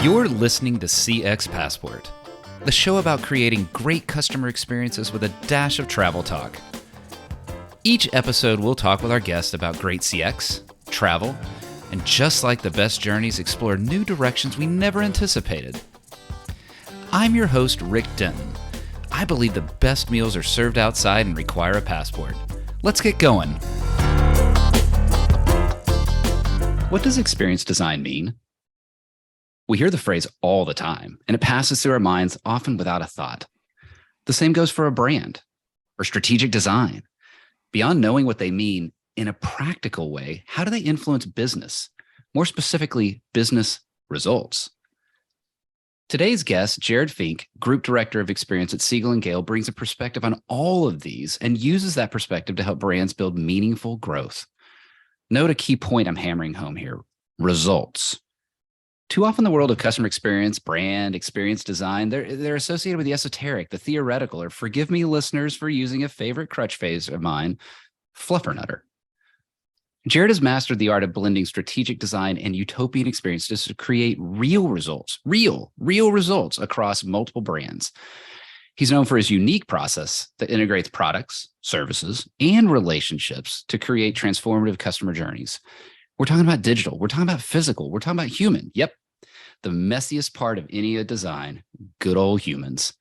You're listening to CX Passport, the show about creating great customer experiences with a dash of travel talk. Each episode, we'll talk with our guests about great CX, travel, and just like the best journeys, explore new directions we never anticipated. I'm your host, Rick Denton. I believe the best meals are served outside and require a passport. Let's get going. What does experience design mean? We hear the phrase all the time, and it passes through our minds often without a thought. The same goes for a brand or strategic design. Beyond knowing what they mean in a practical way, how do they influence business? More specifically, business results. Today's guest, Jared Fink, Group Director of Experience at Siegel+Gale, brings a perspective on all of these and uses that perspective to help brands build meaningful growth. Note a key point I'm hammering home here: results. Too often the world of customer experience, brand, experience design, they're associated with the esoteric, the theoretical, or forgive me, listeners, for using a favorite crutch phrase of mine, fluffernutter. Jared has mastered the art of blending strategic design and utopian experiences to create real results, real results across multiple brands. He's known for his unique process that integrates products, services, and relationships to create transformative customer journeys. We're talking about digital. We're talking about physical. We're talking about human. Yep. The messiest part of any design, good old humans.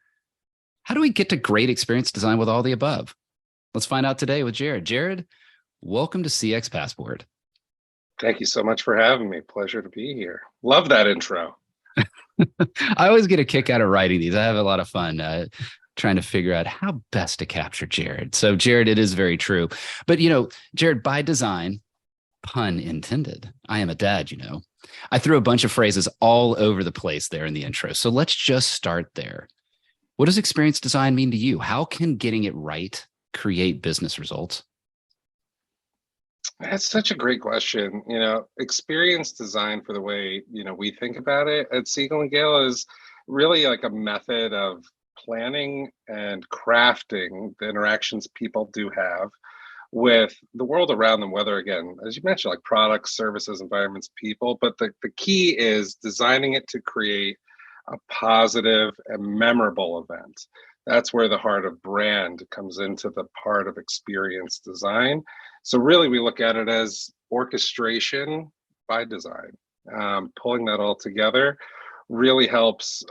How do we get to great experience design with all the above? Let's find out today with Jared. Jared, welcome to CX Passport. Thank you so much for having me. Pleasure to be here. Love that intro. I always get a kick out of writing these. I have a lot of fun trying to figure out how best to capture Jared. So Jared, it is very true. But, Jared, by design, pun intended, I am a dad, I threw a bunch of phrases all over the place there in the intro. So let's just start there. What does experience design mean to you? How can getting it right create business results? That's such a great question. Experience design, for the way, we think about it at Siegel+Gale, is really like a method of planning and crafting the interactions people do have with the world around them, whether, again, as you mentioned, like products, services, environments, people. But the key is designing it to create a positive and memorable event. That's where the heart of brand comes into the part of experience design. So really, we look at it as orchestration by design. Pulling that all together really helps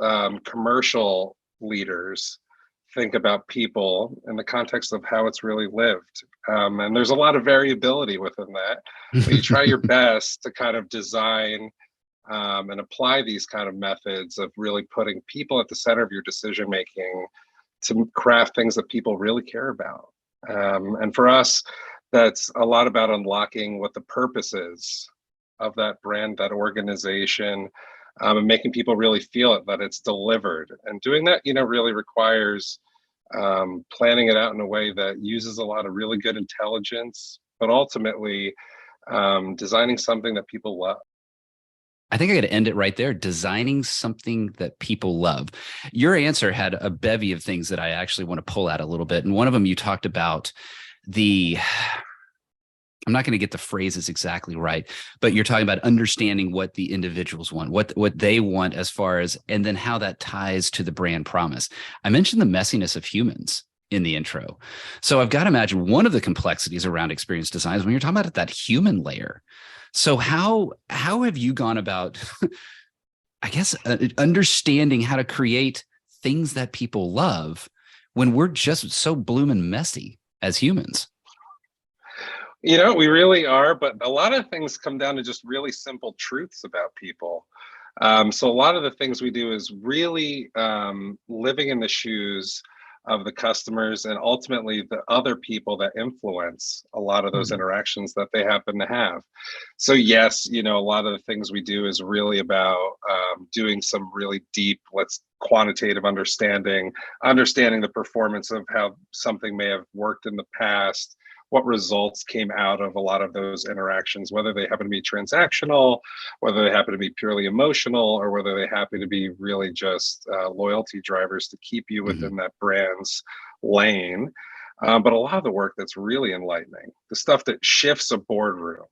commercial leaders think about people in the context of how it's really lived. And there's a lot of variability within that, but you try your best to kind of design and apply these kind of methods of really putting people at the center of your decision making to craft things that people really care about. And for us, that's a lot about unlocking what the purpose is of that brand, that organization, and making people really feel it, that it's delivered. And doing that, really requires planning it out in a way that uses a lot of really good intelligence, but ultimately designing something that people love. I think I got to end it right there. Designing something that people love. Your answer had a bevy of things that I actually want to pull out a little bit. And one of them, you talked about I'm not going to get the phrases exactly right, but you're talking about understanding what the individuals want, what they want as far as, and then how that ties to the brand promise. I mentioned the messiness of humans in the intro. So I've got to imagine one of the complexities around experience design is when you're talking about that human layer. So how have you gone about, I guess, understanding how to create things that people love when we're just so bloomin' messy as humans? We really are, but a lot of things come down to just really simple truths about people. So a lot of the things we do is really living in the shoes of the customers and ultimately the other people that influence a lot of those interactions that they happen to have. So yes, a lot of the things we do is really about doing some really deep, quantitative understanding the performance of how something may have worked in the past, what results came out of a lot of those interactions, whether they happen to be transactional, whether they happen to be purely emotional, or whether they happen to be really just loyalty drivers to keep you within that brand's lane. But a lot of the work that's really enlightening, the stuff that shifts a boardroom,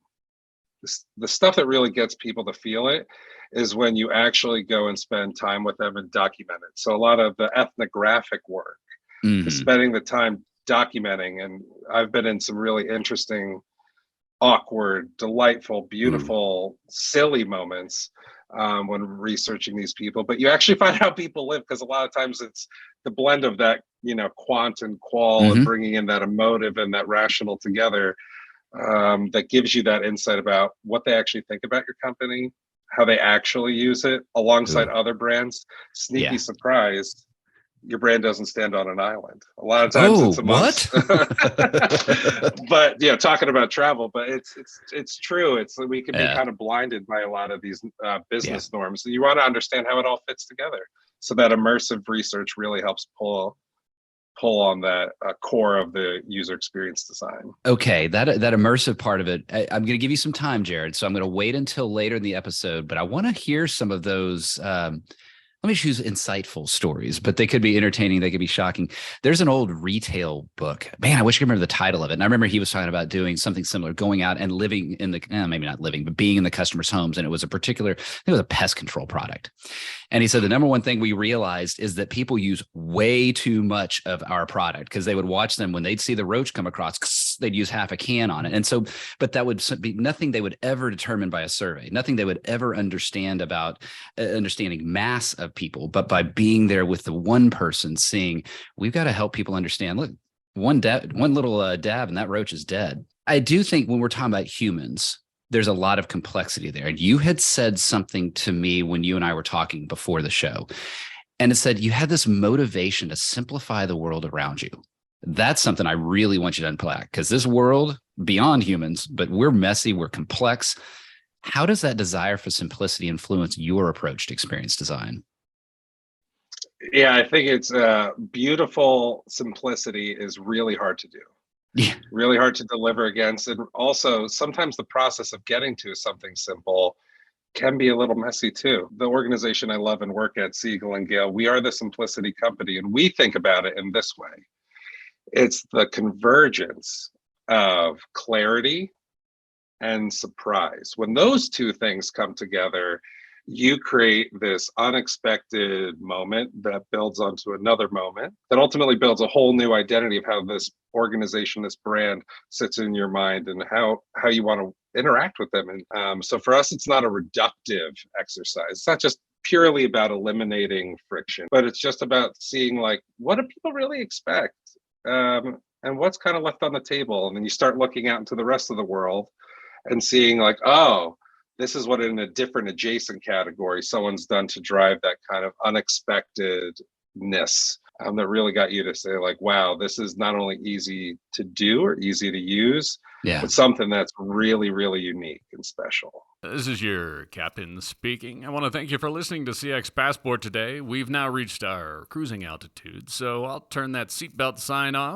the stuff that really gets people to feel it is when you actually go and spend time with them and document it. So a lot of the ethnographic work is spending the time documenting. And I've been in some really interesting, awkward, delightful, beautiful, silly moments when researching these people. But you actually find out people live, because a lot of times it's the blend of that, quant and qual, and bringing in that emotive and that rational together, that gives you that insight about what they actually think about your company, how they actually use it alongside other brands. Sneaky surprise, your brand doesn't stand on an island. A lot of times it's amongst, but talking about travel, but it's true. We can be kind of blinded by a lot of these business norms. You want to understand how it all fits together. So that immersive research really helps pull on that core of the user experience design. Okay, that immersive part of it, I'm going to give you some time, Jared. So I'm going to wait until later in the episode, but I want to hear some of those. Let me choose insightful stories, but they could be entertaining. They could be shocking. There's an old retail book. Man, I wish I could remember the title of it. And I remember he was talking about doing something similar, going out and living in the, maybe not living, but being in the customer's homes. And it was a particular, I think it was a pest control product. And he said, the number one thing we realized is that people use way too much of our product, because they would watch them when they'd see the roach come across, they'd use half a can on it. And so, but that would be nothing they would ever determine by a survey, nothing they would ever understand about understanding mass of people, but by being there with the one person, seeing, we've got to help people understand, look, one little dab and that roach is dead. I do think when we're talking about humans, there's a lot of complexity there. And you had said something to me when you and I were talking before the show, and it said you had this motivation to simplify the world around you. That's something I really want you to unpack, because this world, beyond humans, but we're messy, we're complex. How does that desire for simplicity influence your approach to experience design? Yeah, I think it's beautiful simplicity is really hard to do. Yeah, really hard to deliver against. And also sometimes the process of getting to something simple can be a little messy too. The organization I love and work at, Siegel+Gale, we are the simplicity company, and we think about it in this way. It's the convergence of clarity and surprise. When those two things come together, you create this unexpected moment that builds onto another moment that ultimately builds a whole new identity of how this organization, this brand sits in your mind, and how you want to interact with them. And so for us, it's not a reductive exercise. It's not just purely about eliminating friction, but it's just about seeing, like, what do people really expect? And what's kind of left on the table? And then you start looking out into the rest of the world and seeing, like, oh, this is what in a different adjacent category someone's done to drive that kind of unexpectedness that really got you to say, like, wow, this is not only easy to do or easy to use, but something that's really, really unique and special. This is your captain speaking. I want to thank you for listening to CX Passport today. We've now reached our cruising altitude, so I'll turn that seatbelt sign off.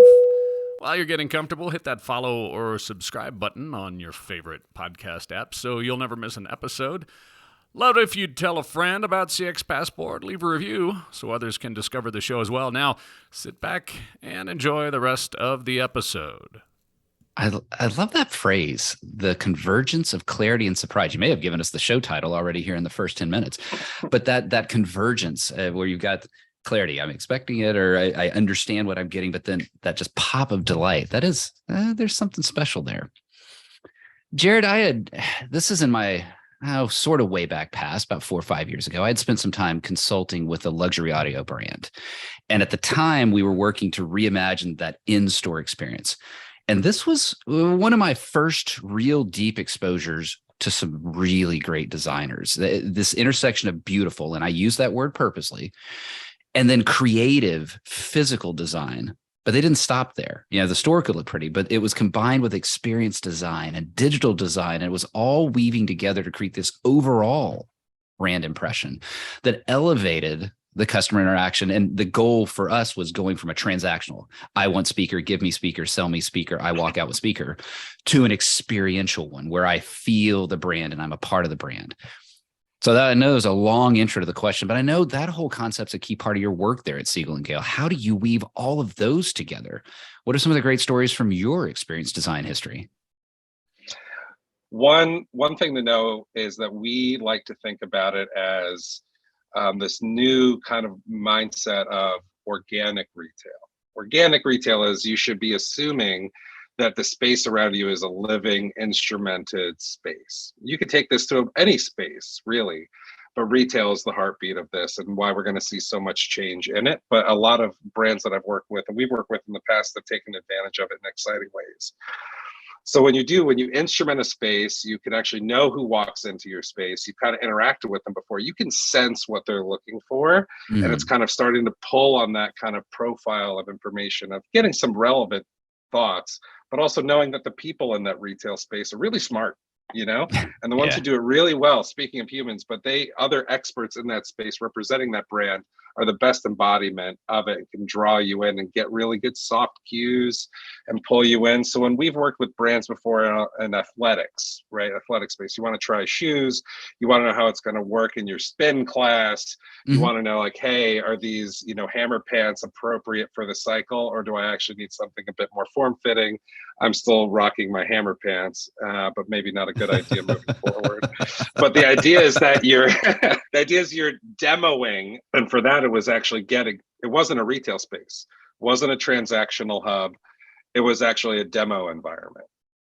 While you're getting comfortable, hit that follow or subscribe button on your favorite podcast app so you'll never miss an episode. Love it if you'd tell a friend about CX Passport, leave a review so others can discover the show as well. Now, sit back and enjoy the rest of the episode. I love that phrase, the convergence of clarity and surprise. You may have given us the show title already here in the first 10 minutes, but that convergence where you've got clarity, I'm expecting it, or I understand what I'm getting, but then that just pop of delight, that is, there's something special there. Jared, this is in my sort of way back past, about 4 or 5 years ago, I had spent some time consulting with a luxury audio brand. And at the time we were working to reimagine that in-store experience. And this was one of my first real deep exposures to some really great designers, this intersection of beautiful, and I use that word purposely, and then creative physical design. But they didn't stop there. The store could look pretty, but it was combined with experience design and digital design. And it was all weaving together to create this overall brand impression that elevated the customer interaction. And the goal for us was going from a transactional, I want speaker, give me speaker, sell me speaker, I walk out with speaker, to an experiential one where I feel the brand and I'm a part of the brand. So that, I know there's a long intro to the question, but I know that whole concept's a key part of your work there at Siegel+Gale. How do you weave all of those together? What are some of the great stories from your experience design history? One thing to know is that we like to think about it as this new kind of mindset of organic retail. Organic retail is you should be assuming that the space around you is a living, instrumented space. You could take this to any space, really, but retail is the heartbeat of this and why we're going to see so much change in it. But a lot of brands that I've worked with and we've worked with in the past have taken advantage of it in exciting ways. So when you instrument a space, you can actually know who walks into your space. You've kind of interacted with them before. You can sense what they're looking for. And it's kind of starting to pull on that kind of profile of information of getting some relevant thoughts, but also knowing that the people in that retail space are really smart, and the ones who do it really well, speaking of humans, but other experts in that space representing that brand are the best embodiment of it and can draw you in and get really good soft cues and pull you in. So when we've worked with brands before in athletics, right? Athletic space, you want to try shoes, you want to know how it's going to work in your spin class. You want to know like, hey, are these, hammer pants appropriate for the cycle, or do I actually need something a bit more form fitting? I'm still rocking my hammer pants, but maybe not a good idea moving forward. But the idea is that you're demoing, and for that it was actually it wasn't a retail space, wasn't a transactional hub. It was actually a demo environment.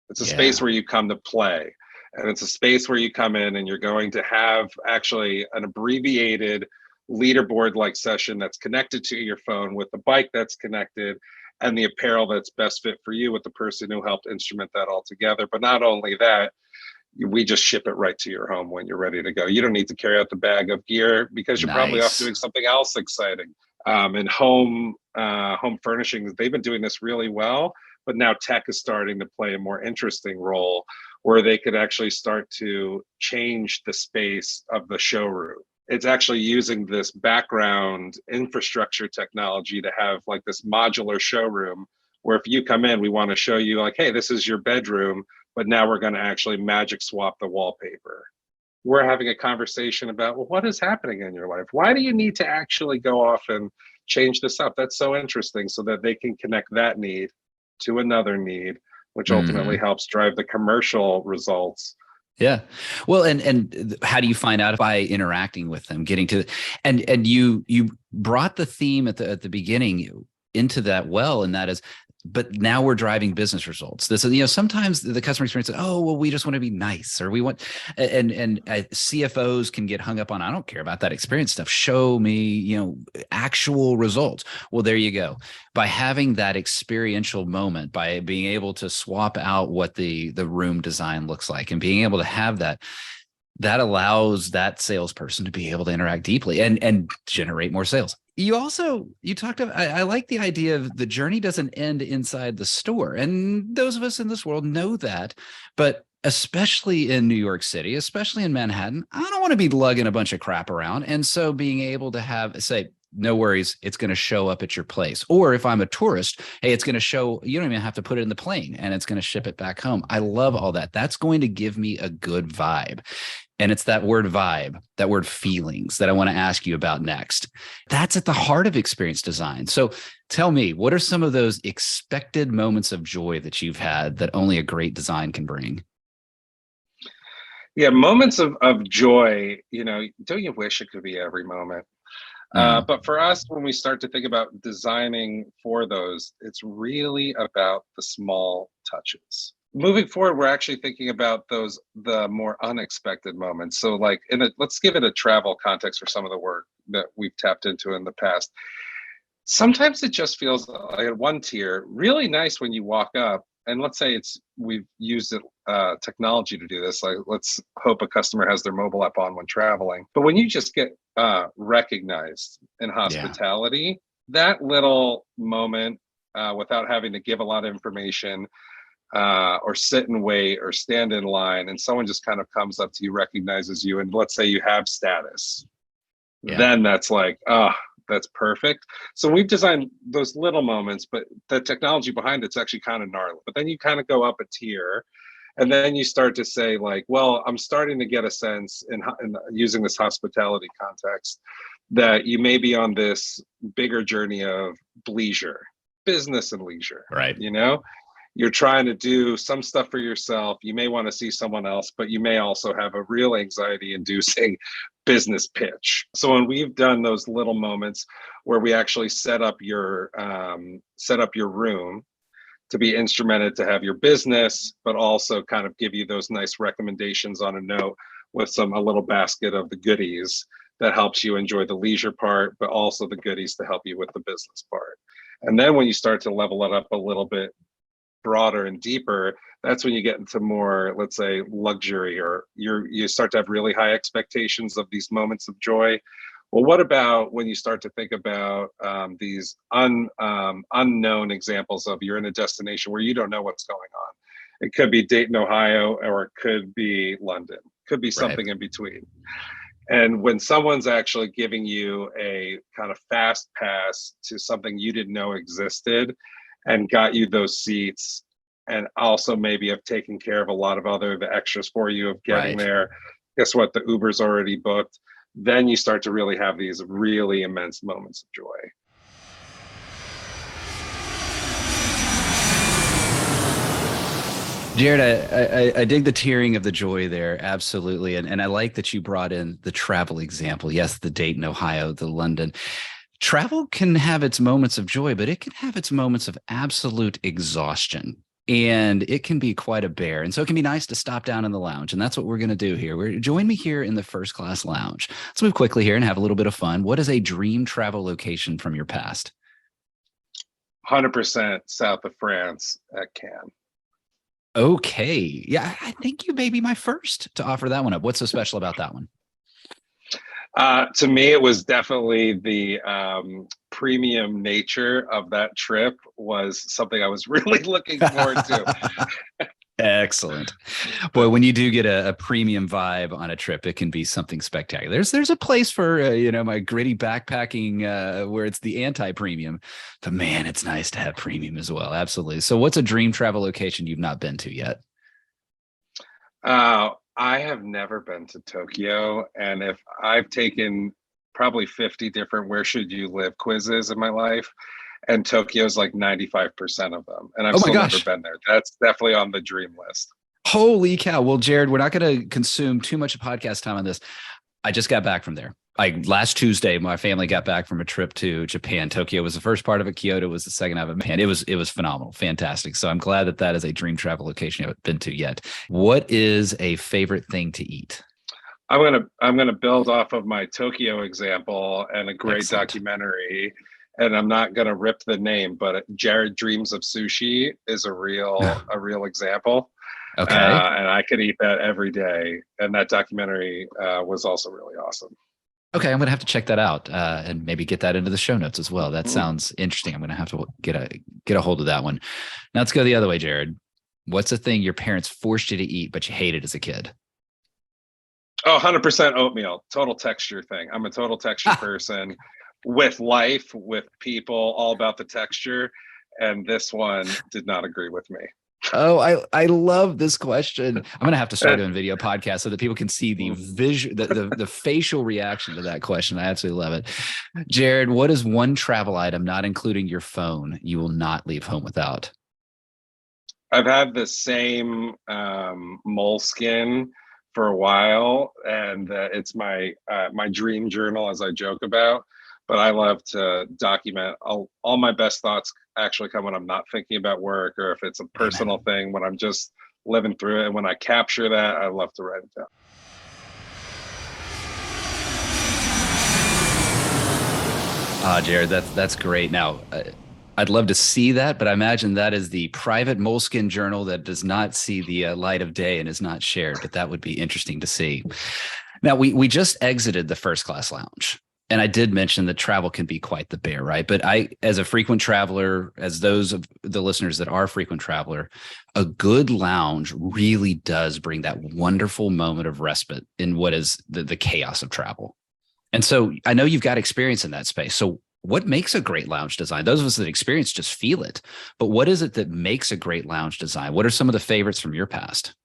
It's a space where you come to play, and it's a space where you come in and you're going to have actually an abbreviated leaderboard like session that's connected to your phone with the bike that's connected and the apparel that's best fit for you with the person who helped instrument that all together. But not only that, we just ship it right to your home when you're ready to go. You don't need to carry out the bag of gear because you're probably off doing something else exciting. And home furnishings, they've been doing this really well, but now tech is starting to play a more interesting role where they could actually start to change the space of the showroom. It's actually using this background infrastructure technology to have like this modular showroom where if you come in, we want to show you like, hey, this is your bedroom, but now we're going to actually magic swap the wallpaper. We're having a conversation about, well, what is happening in your life? Why do you need to actually go off and change this up? That's so interesting, so that they can connect that need to another need, which ultimately helps drive the commercial results. Yeah. Well, and how do you find out? By interacting with them, getting to, and you brought the theme at the beginning into that well, and that is, but now we're driving business results. This is, sometimes the customer experience, oh, well, we just want to be nice, or we want, and CFOs can get hung up on, I don't care about that experience stuff. Show me, actual results. Well, there you go. By having that experiential moment, by being able to swap out what the room design looks like and being able to have that allows that salesperson to be able to interact deeply and generate more sales. You talked about, I like the idea of the journey doesn't end inside the store. And those of us in this world know that, but especially in New York City, especially in Manhattan, I don't want to be lugging a bunch of crap around. And so being able to say, no worries, it's going to show up at your place. Or if I'm a tourist, hey, it's going to show, you don't even have to put it in the plane and it's going to ship it back home. I love all that. That's going to give me a good vibe. And it's that word vibe, that word feelings that I want to ask you about next. That's at the heart of experience design. So tell me, what are some of those expected moments of joy that you've had that only a great design can bring? Yeah, moments of joy, don't you wish it could be every moment? But for us, when we start to think about designing for those, it's really about the small touches. Moving forward, we're actually thinking about the more unexpected moments. So like, let's give it a travel context for some of the work that we've tapped into in the past. Sometimes it just feels like at one tier, really nice when you walk up. And let's say we've used technology to do this. Like, let's hope a customer has their mobile app on when traveling. But when you just get recognized in hospitality, that little moment without having to give a lot of information or sit and wait or stand in line, and someone just kind of comes up to you, recognizes you, and let's say you have status, then that's like, that's perfect. So we've designed those little moments, but the technology behind it's actually kind of gnarly. But then you kind of go up a tier, and then you start to say like, well, I'm starting to get a sense in using this hospitality context that you may be on this bigger journey of leisure, business and leisure, right? you're trying to do some stuff for yourself. You may want to see someone else, but you may also have a real anxiety inducing business pitch. So when we've done those little moments where we actually set up your room to be instrumented to have your business, but also kind of give you those nice recommendations on a note with a little basket of the goodies that helps you enjoy the leisure part, but also the goodies to help you with the business part. And then when you start to level it up a little bit broader and deeper, that's when you get into more, let's say, luxury, or you start to have really high expectations of these moments of joy. Well, what about when you start to think about these unknown examples of you're in a destination where you don't know what's going on? It could be Dayton, Ohio, or it could be London, could be something in between. And when someone's actually giving you a kind of fast pass to something you didn't know existed and got you those seats, and also maybe have taken care of a lot of the extras for you of getting there, guess what? The Uber's already booked. Then you start to really have these really immense moments of joy. Jared, I dig the tearing of the joy there. Absolutely. And I like that you brought in the travel example. Yes, the Dayton, Ohio, the London. Travel can have its moments of joy, but it can have its moments of absolute exhaustion. And it can be quite a bear. And so it can be nice to stop down in the lounge. And that's what we're going to do here. Join me here in the First Class Lounge. Let's move quickly here and have a little bit of fun. What is a dream travel location from your past? 100% south of France at Cannes. Okay. Yeah, I think you may be my first to offer that one up. What's so special about that one? To me, it was definitely the premium nature of that trip was something I was really looking forward to. Excellent. Boy, when you do get a premium vibe on a trip, it can be something spectacular. There's a place for, my gritty backpacking where it's the anti-premium, but man, it's nice to have premium as well. Absolutely. So what's a dream travel location you've not been to yet? I have never been to Tokyo, and if I've taken probably 50 different where should you live quizzes in my life, and Tokyo's like 95% of them, and I've still never been there. That's definitely on the dream list. Holy cow. Well, Jared, we're not going to consume too much podcast time on this. I just got back from there. Last Tuesday, my family got back from a trip to Japan. Tokyo was the first part of it. Kyoto was the second half of it. It was phenomenal, fantastic. So I'm glad that is a dream travel location I haven't been to yet. What is a favorite thing to eat? I'm gonna build off of my Tokyo example and a great documentary. And I'm not gonna rip the name, but Jared Dreams of Sushi is a real example. Okay. And I could eat that every day. And that documentary was also really awesome. Okay, I'm going to have to check that out and maybe get that into the show notes as well. That sounds interesting. I'm going to have to get a hold of that one. Now let's go the other way, Jared. What's a thing your parents forced you to eat, but you hated as a kid? Oh, 100% oatmeal. Total texture thing. I'm a total texture person with life, with people, all about the texture. And this one did not agree with me. Oh, I love this question. I'm going to have to start doing video podcasts so that people can see the visual, the facial reaction to that question. I absolutely love it. Jared, what is one travel item, not including your phone, you will not leave home without? I've had the same moleskin for a while, and it's my dream journal, as I joke about. But I love to document all my best thoughts actually come when I'm not thinking about work, or if it's a personal thing, when I'm just living through it. And when I capture that, I love to write it down. Jared, that's great. Now, I'd love to see that, but I imagine that is the private moleskin journal that does not see the light of day and is not shared, but that would be interesting to see. Now, we just exited the First Class Lounge. And I did mention that travel can be quite the bear, right? But as a frequent traveler, as those of the listeners that are frequent traveler, a good lounge really does bring that wonderful moment of respite in what is the chaos of travel. And so I know you've got experience in that space. So what makes a great lounge design? Those of us that experience just feel it. But what is it that makes a great lounge design? What are some of the favorites from your past?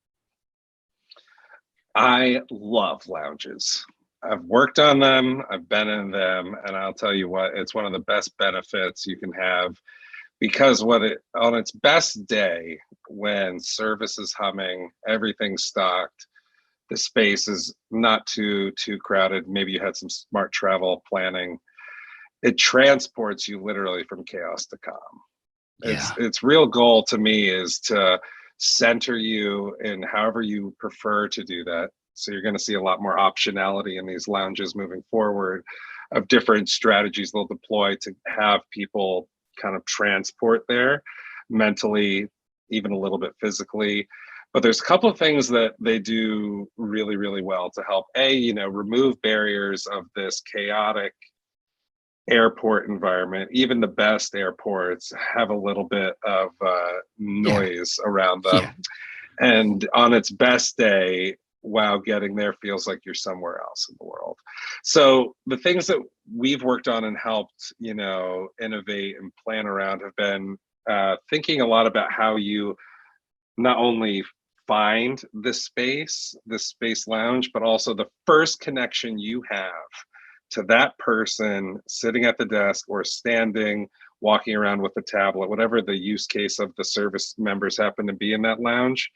I love lounges. I've worked on them, I've been in them, and I'll tell you what, it's one of the best benefits you can have because on its best day, when service is humming, everything's stocked, the space is not too crowded, maybe you had some smart travel planning, it transports you literally from chaos to calm. Yeah. Its real goal to me is to center you in however you prefer to do that. So you're going to see a lot more optionality in these lounges moving forward, of different strategies they'll deploy to have people kind of transport there mentally, even a little bit physically. But there's a couple of things that they do really, really well to help remove barriers of this chaotic airport environment. Even the best airports have a little bit of noise around them. Yeah. And on its best day, wow, getting there feels like you're somewhere else in the world. So the things that we've worked on and helped, innovate and plan around have been thinking a lot about how you not only find this space lounge, but also the first connection you have to that person sitting at the desk or standing, walking around with a tablet, whatever the use case of the service members happen to be in that lounge.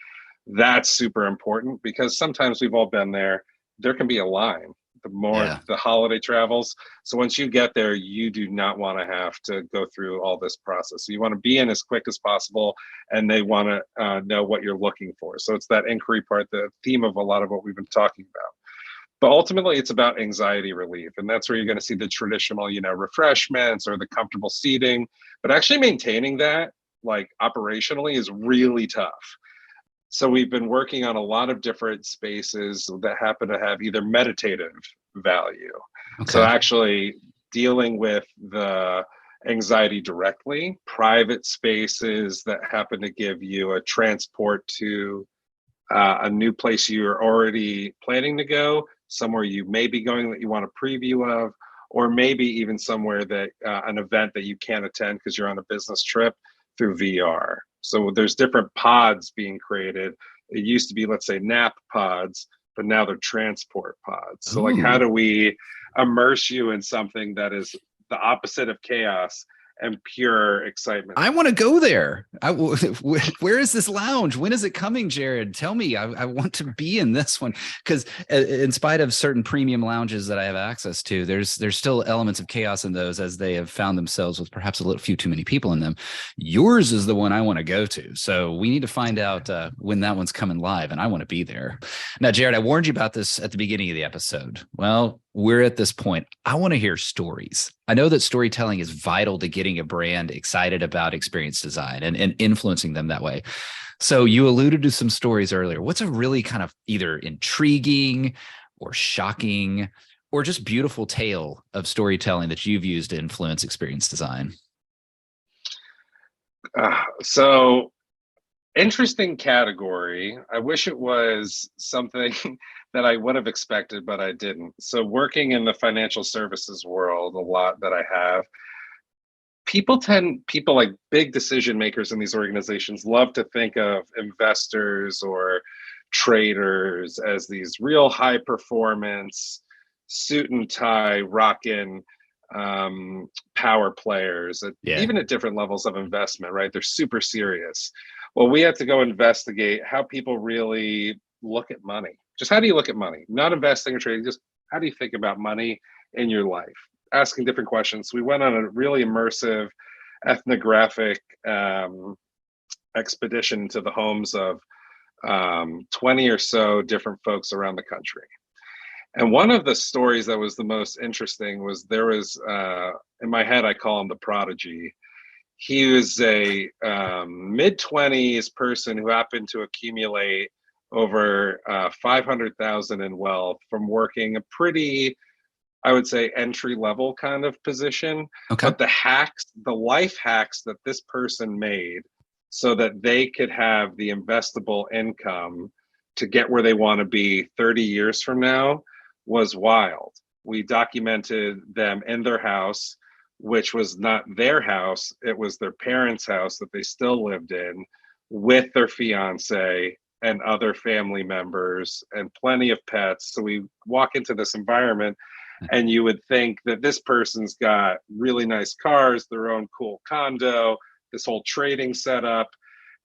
That's super important, because sometimes we've all been there. There can be a line the more the holiday travels. So once you get there, you do not want to have to go through all this process. So you want to be in as quick as possible, and they want to know what you're looking for. So it's that inquiry part, the theme of a lot of what we've been talking about. But ultimately, it's about anxiety relief. And that's where you're going to see the traditional, refreshments or the comfortable seating. But actually maintaining that, like operationally, is really tough. So we've been working on a lot of different spaces that happen to have either meditative value. Okay. So actually dealing with the anxiety directly, private spaces that happen to give you a transport to a new place you're already planning to go, somewhere you may be going that you want a preview of, or maybe even somewhere that an event that you can't attend because you're on a business trip through VR. So there's different pods being created. It used to be, let's say, nap pods, but now they're transport pods. So like, how do we immerse you in something that is the opposite of chaos and pure excitement? I want to go there. Where is this lounge? When is it coming, Jared? Tell me. I want to be in this one, because in spite of certain premium lounges that I have access to, there's still elements of chaos in those, as they have found themselves with perhaps a little few too many people in them. Yours is the one I want to go to. So we need to find out when that one's coming live, and I want to be there. Now, Jared, I warned you about this at the beginning of the episode. Well, we're at this point. I want to hear stories. I know that storytelling is vital to getting a brand excited about experience design and influencing them that way. So you alluded to some stories earlier. What's a really kind of either intriguing or shocking or just beautiful tale of storytelling that you've used to influence experience design? So interesting category. I wish it was something that I would have expected, but I didn't. So working in the financial services world, a lot that I have, people like big decision makers in these organizations love to think of investors or traders as these real high performance, suit and tie, rockin' power players, even at different levels of investment, right? They're super serious. Well, we have to go investigate how people really look at money. Just how do you look at money? Not investing or trading, just how do you think about money in your life? Asking different questions. We went on a really immersive ethnographic expedition to the homes of 20 or so different folks around the country. And one of the stories that was the most interesting was there was, in my head, I call him the prodigy. He was a mid-20s person who happened to accumulate over 500,000 in wealth from working a pretty, I would say, entry-level kind of position. Okay. But the life hacks that this person made so that they could have the investable income to get where they want to be 30 years from now was wild. We documented them in their house, which was not their house. It was their parents' house that they still lived in, with their fiance and other family members and plenty of pets. So we walk into this environment and you would think that this person's got really nice cars, their own cool condo, this whole trading setup,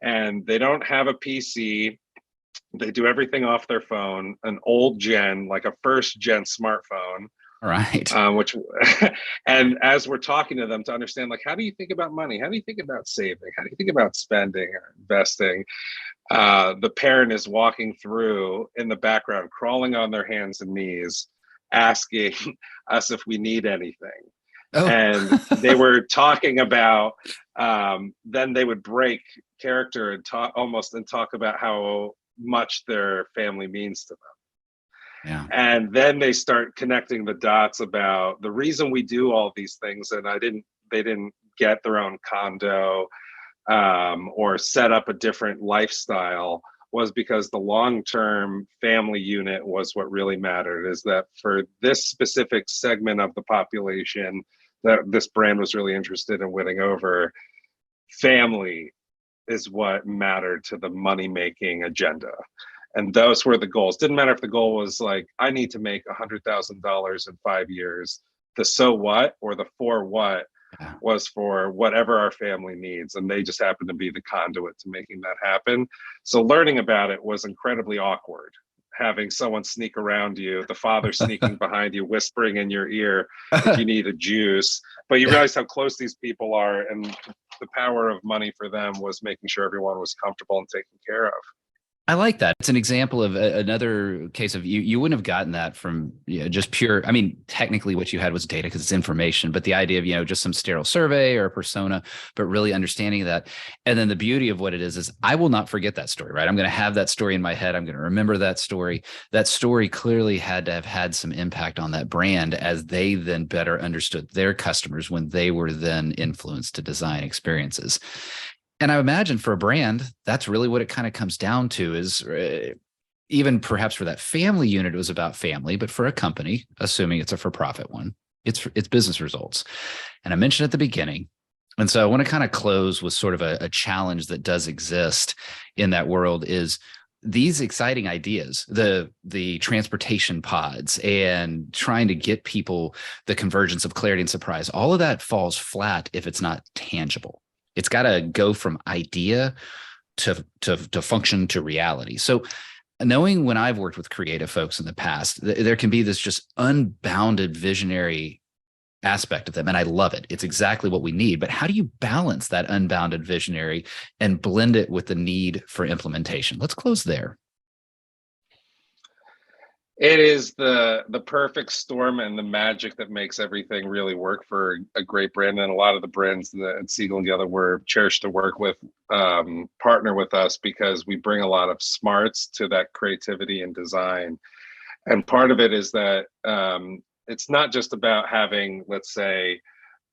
and they don't have a PC. They do everything off their phone, an old gen, like a first gen smartphone. All right. Which, and as we're talking to them to understand, like, how do you think about money? How do you think about saving? How do you think about spending or investing? The parent is walking through in the background, crawling on their hands and knees, asking us if we need anything. Oh. And they were talking about, then they would break character and talk about how much their family means to them. Yeah. And then they start connecting the dots about the reason we do all these things. And they didn't get their own condo or set up a different lifestyle was because the long-term family unit was what really mattered. Is that for this specific segment of the population that this brand was really interested in winning over, family is what mattered to the money-making agenda. And those were the goals. Didn't matter if the goal was like, I need to make $100,000 in 5 years. The so what or the for what was for whatever our family needs. And they just happened to be the conduit to making that happen. So learning about it was incredibly awkward. Having someone sneak around you, the father sneaking behind you, whispering in your ear if you need a juice. But you realize how close these people are, and the power of money for them was making sure everyone was comfortable and taken care of. I like that. It's an example of another case of you wouldn't have gotten that from just pure. I mean, technically what you had was data because it's information, but the idea of, just some sterile survey or a persona, but really understanding that. And then the beauty of what it is I will not forget that story, right? I'm going to have that story in my head. I'm going to remember that story. That story clearly had to have had some impact on that brand as they then better understood their customers when they were then influenced to design experiences. And I imagine for a brand, that's really what it kind of comes down to is even perhaps for that family unit, it was about family, but for a company, assuming it's a for-profit one, it's business results. And I mentioned at the beginning, and so I want to kind of close with sort of a challenge that does exist in that world is these exciting ideas, the transportation pods and trying to get people the convergence of clarity and surprise, all of that falls flat if it's not tangible. It's got to go from idea to function to reality. So knowing when I've worked with creative folks in the past, there can be this just unbounded visionary aspect of them. And I love it. It's exactly what we need. But how do you balance that unbounded visionary and blend it with the need for implementation? Let's close there. It is the perfect storm and the magic that makes everything really work for a great brand. And a lot of the brands that Siegel+Gale were cherished to work with partner with us because we bring a lot of smarts to that creativity and design. And part of it is that it's not just about having, let's say,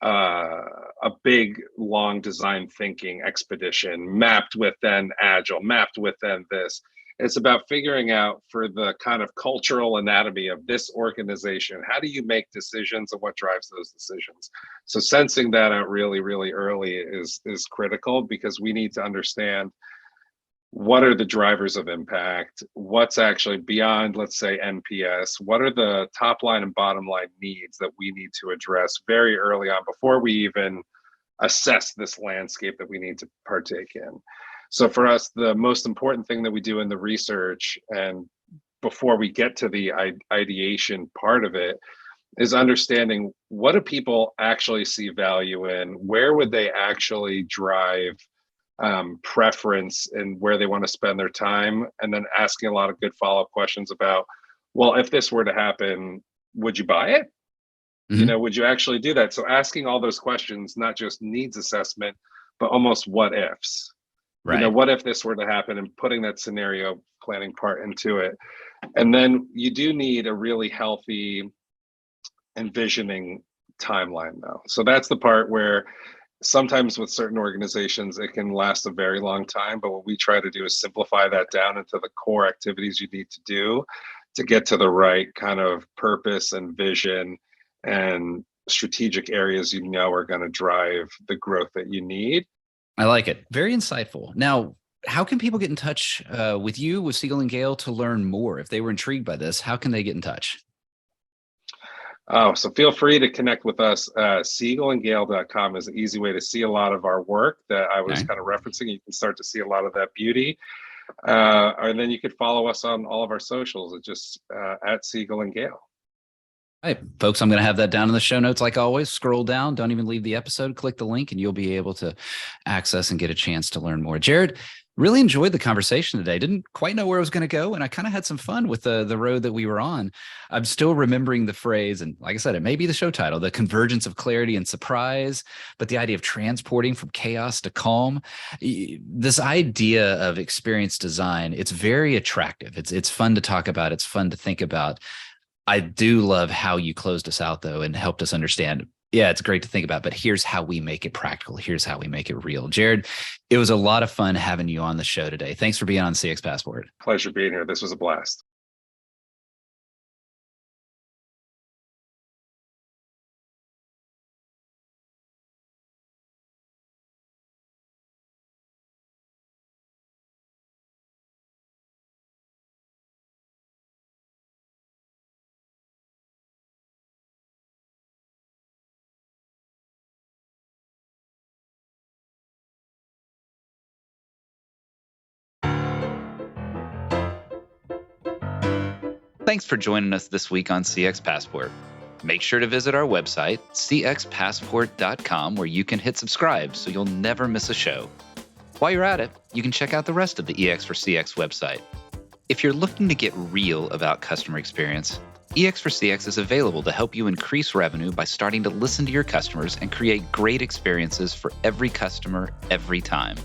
a big, long design thinking expedition mapped with then Agile, mapped with then this. It's about figuring out for the kind of cultural anatomy of this organization, how do you make decisions and what drives those decisions? So sensing that out really, really early is critical because we need to understand what are the drivers of impact, what's actually beyond, let's say, NPS, what are the top line and bottom line needs that we need to address very early on before we even assess this landscape that we need to partake in. So for us, the most important thing that we do in the research and before we get to the ideation part of it is understanding what do people actually see value in, where would they actually drive preference and where they want to spend their time, and then asking a lot of good follow-up questions about, well, if this were to happen, would you buy it? Mm-hmm. Would you actually do that? So asking all those questions, not just needs assessment, but almost what ifs. Right. What if this were to happen, and putting that scenario planning part into it. And then you do need a really healthy envisioning timeline though. So that's the part where sometimes with certain organizations, it can last a very long time. But what we try to do is simplify that down into the core activities you need to do to get to the right kind of purpose and vision and strategic areas are going to drive the growth that you need. I like it. Very insightful. Now, how can people get in touch with you, with Siegel+Gale, to learn more? If they were intrigued by this, how can they get in touch? Oh, so feel free to connect with us. Siegelandgale.com is an easy way to see a lot of our work that I was Okay. kind of referencing. You can start to see a lot of that beauty. And then you could follow us on all of our socials. It's just at Siegel and Gale. Hey, folks, I'm going to have that down in the show notes like always. Scroll down, don't even leave the episode, click the link, and you'll be able to access and get a chance to learn more. Jared, really enjoyed the conversation today. Didn't quite know where I was going to go, and I kind of had some fun with the road that we were on. I'm still remembering the phrase, and like I said, it may be the show title, the convergence of clarity and surprise, but the idea of transporting from chaos to calm. This idea of experience design, it's very attractive. It's fun to talk about. It's fun to think about. I do love how you closed us out, though, and helped us understand. Yeah, it's great to think about, but here's how we make it practical. Here's how we make it real. Jared, it was a lot of fun having you on the show today. Thanks for being on CX Passport. Pleasure being here. This was a blast. Thanks for joining us this week on CX Passport. Make sure to visit our website, cxpassport.com, where you can hit subscribe so you'll never miss a show. While you're at it, you can check out the rest of the EX for CX website. If you're looking to get real about customer experience, EX for CX is available to help you increase revenue by starting to listen to your customers and create great experiences for every customer every time.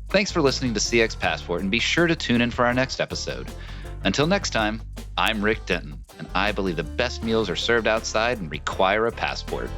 Thanks for listening to CX Passport, and be sure to tune in for our next episode. Until next time, I'm Rick Denton, and I believe the best meals are served outside and require a passport.